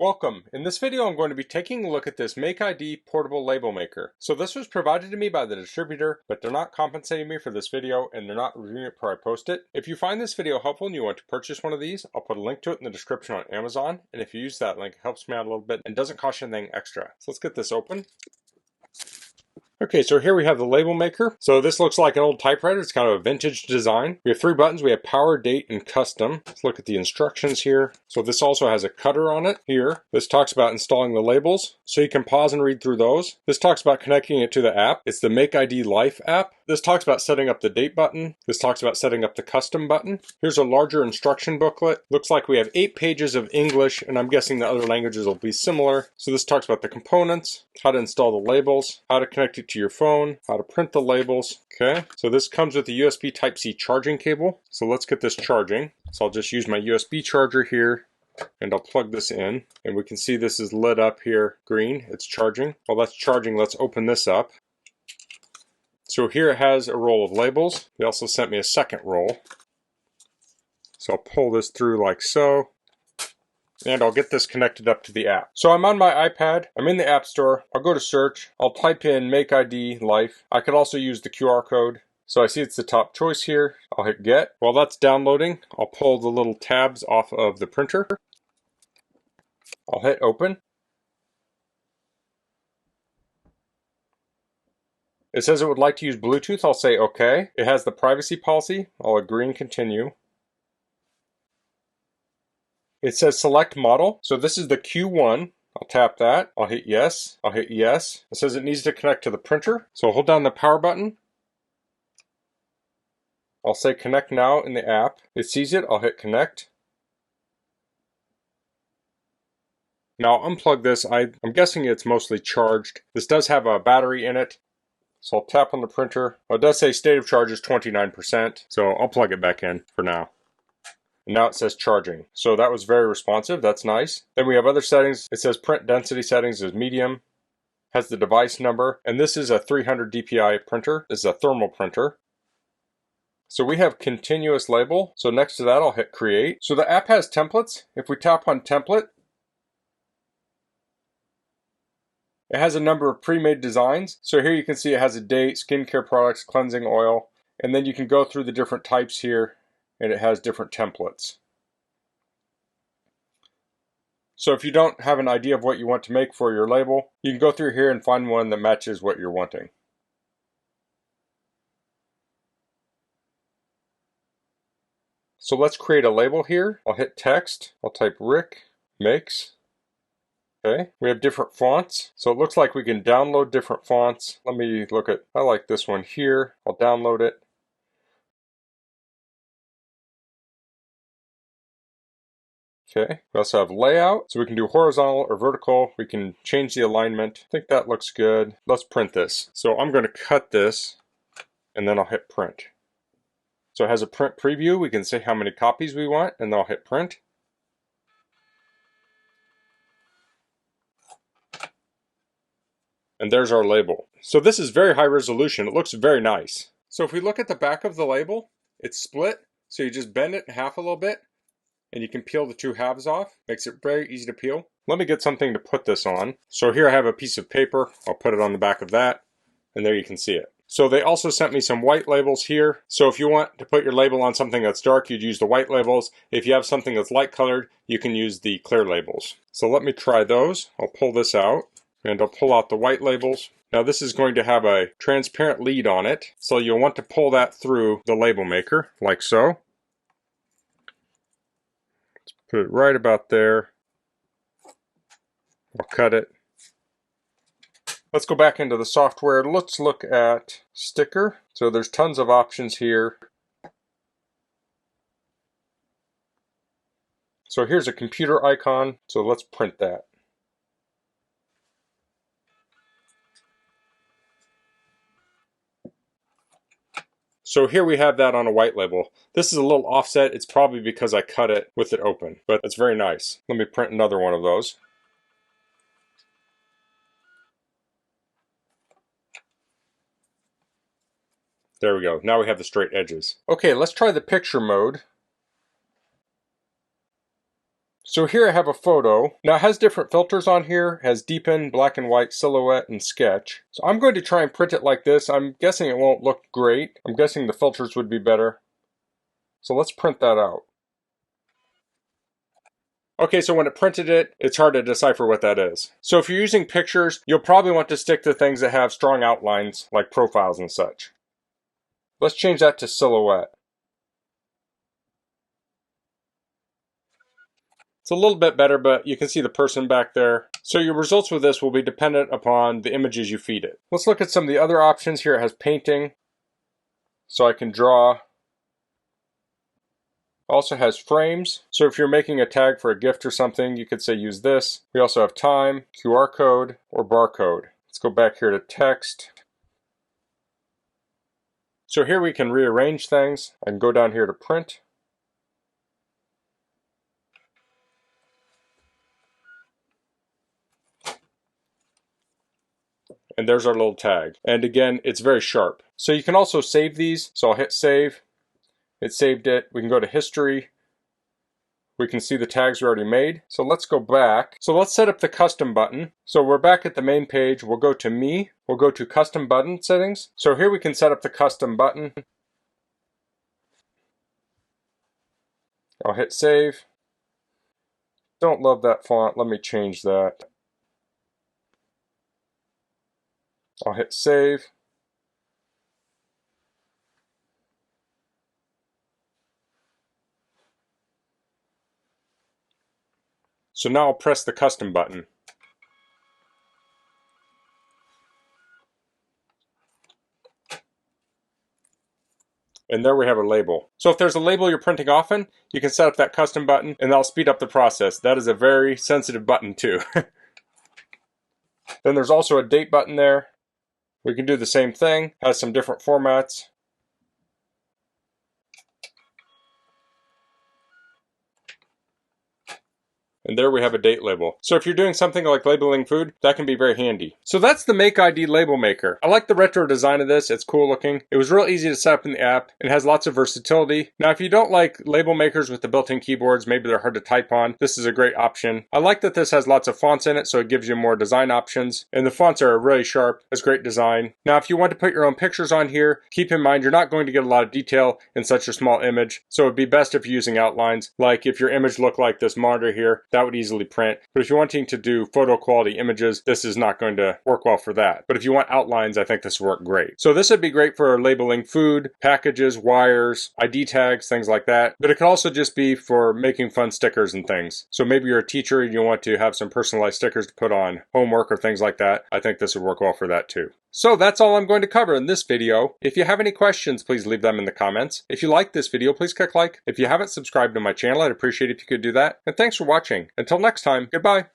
Welcome. In this video I'm going to be taking a look at this MakeID portable label maker. So this was provided to me by the distributor, but they're not compensating me for this video and they're not reviewing it before I post it. If you find this video helpful and you want to purchase one of these, I'll put a link to it in the description on Amazon, and if you use that link it helps me out a little bit and doesn't cost you anything extra. So let's get this open. Okay, so here we have the label maker. So this looks like an old typewriter. It's kind of a vintage design. We have three buttons. We have power, date, and custom. Let's look at the instructions here. So this also has a cutter on it here. This talks about installing the labels. So you can pause and read through those. This talks about connecting it to the app. It's the MakeID Life app. This talks about setting up the date button. This talks about setting up the custom button. Here's a larger instruction booklet. Looks like we have 8 pages of English, and I'm guessing the other languages will be similar. So this talks about the components, how to install the labels, how to connect it to your phone, how to print the labels. Okay, so this comes with a USB Type-C charging cable. So let's get this charging. So I'll just use my USB charger here and I'll plug this in, and we can see this is lit up here green. It's charging. While that's charging, let's open this up. So here it has a roll of labels. They also sent me a second roll. So I'll pull this through like so, and I'll get this connected up to the app. So I'm on my iPad, I'm in the App Store, I'll go to search, I'll type in MakeID Life. I could also use the QR code. So I see it's the top choice here. I'll hit get. While that's downloading, I'll pull the little tabs off of the printer. I'll hit open. It says it would like to use Bluetooth. I'll say okay. It has the privacy policy. I'll agree and continue. It says select model. So this is the Q1. I'll tap that. I'll hit yes. I'll hit yes. It says it needs to connect to the printer. So I'll hold down the power button. I'll say connect now in the app. It sees it. I'll hit connect. Now I'll unplug this. I'm guessing it's mostly charged. This does have a battery in it. So I'll tap on the printer. Well, it does say state of charge is 29%. So I'll plug it back in for now. And now it says charging. So that was very responsive. That's nice. Then we have other settings. It says print density settings is medium. Has the device number. And this is a 300 dpi printer. This is a thermal printer. So we have continuous label. So next to that I'll hit create. So the app has templates. If we tap on template, it has a number of pre-made designs. So here you can see it has a date, skincare products, cleansing oil, and then you can go through the different types here and it has different templates. So if you don't have an idea of what you want to make for your label, you can go through here and find one that matches what you're wanting. So let's create a label here. I'll hit text. I'll type Rick Makes. Okay, we have different fonts. So it looks like we can download different fonts. Let me look at, I like this one here. I'll download it. Okay, we also have layout. So we can do horizontal or vertical. We can change the alignment. I think that looks good. Let's print this. So I'm going to cut this and then I'll hit print. So it has a print preview. We can say how many copies we want and then I'll hit print. And there's our label. So this is very high resolution. It looks very nice. So if we look at the back of the label, it's split. So you just bend it in half a little bit and you can peel the two halves off. Makes it very easy to peel. Let me get something to put this on. So here I have a piece of paper. I'll put it on the back of that and there you can see it. So they also sent me some white labels here. So if you want to put your label on something that's dark, you'd use the white labels. If you have something that's light colored, you can use the clear labels. So let me try those. I'll pull this out. And I'll pull out the white labels. Now this is going to have a transparent lead on it, so you'll want to pull that through the label maker, like so. Let's put it right about there. I'll cut it. Let's go back into the software. Let's look at sticker. So there's tons of options here. So here's a computer icon, so let's print that. So here we have that on a white label. This is a little offset. It's probably because I cut it with it open, but it's very nice. Let me print another one of those. There we go. Now we have the straight edges. Okay, let's try the picture mode. So here I have a photo. Now it has different filters on here. It has deepen, black and white, silhouette, and sketch. So I'm going to try and print it like this. I'm guessing it won't look great. I'm guessing the filters would be better. So let's print that out. Okay, so when it printed it, it's hard to decipher what that is. So if you're using pictures, you'll probably want to stick to things that have strong outlines, like profiles and such. Let's change that to silhouette. It's a little bit better, but you can see the person back there. So your results with this will be dependent upon the images you feed it. Let's look at some of the other options. Here it has painting, so I can draw. Also has frames, so if you're making a tag for a gift or something, you could say use this. We also have time, QR code, or barcode. Let's go back here to text. So here we can rearrange things. I can go down here to print. And there's our little tag. And again, it's very sharp. So you can also save these. So I'll hit save. It saved it. We can go to history. We can see the tags we already made. So let's go back. So let's set up the custom button. So we're back at the main page. We'll go to me. We'll go to custom button settings. So here we can set up the custom button. I'll hit save. Don't love that font. Let me change that. I'll hit save. So now I'll press the custom button. And there we have a label. So if there's a label you're printing often, you can set up that custom button and that'll speed up the process. That is a very sensitive button too. Then there's also a date button there. We can do the same thing, has some different formats. And there we have a date label. So if you're doing something like labeling food, that can be very handy. So that's the MakeID label maker. I like the retro design of this. It's cool looking. It was real easy to set up in the app and has lots of versatility. Now, if you don't like label makers with the built-in keyboards, maybe they're hard to type on, this is a great option. I like that this has lots of fonts in it, so it gives you more design options. And the fonts are really sharp. It's great design. Now, if you want to put your own pictures on here, keep in mind you're not going to get a lot of detail in such a small image. So it'd be best if you're using outlines. Like if your image looked like this monitor here, that would easily print. But if you're wanting to do photo quality images, this is not going to work well for that. But if you want outlines, I think this will work great. So this would be great for labeling food, packages, wires, ID tags, things like that. But it could also just be for making fun stickers and things. So maybe you're a teacher and you want to have some personalized stickers to put on homework or things like that. I think this would work well for that too. So that's all I'm going to cover in this video. If you have any questions, please leave them in the comments. If you like this video, please click like. If you haven't subscribed to my channel, I'd appreciate it if you could do that. And thanks for watching. Until next time, goodbye.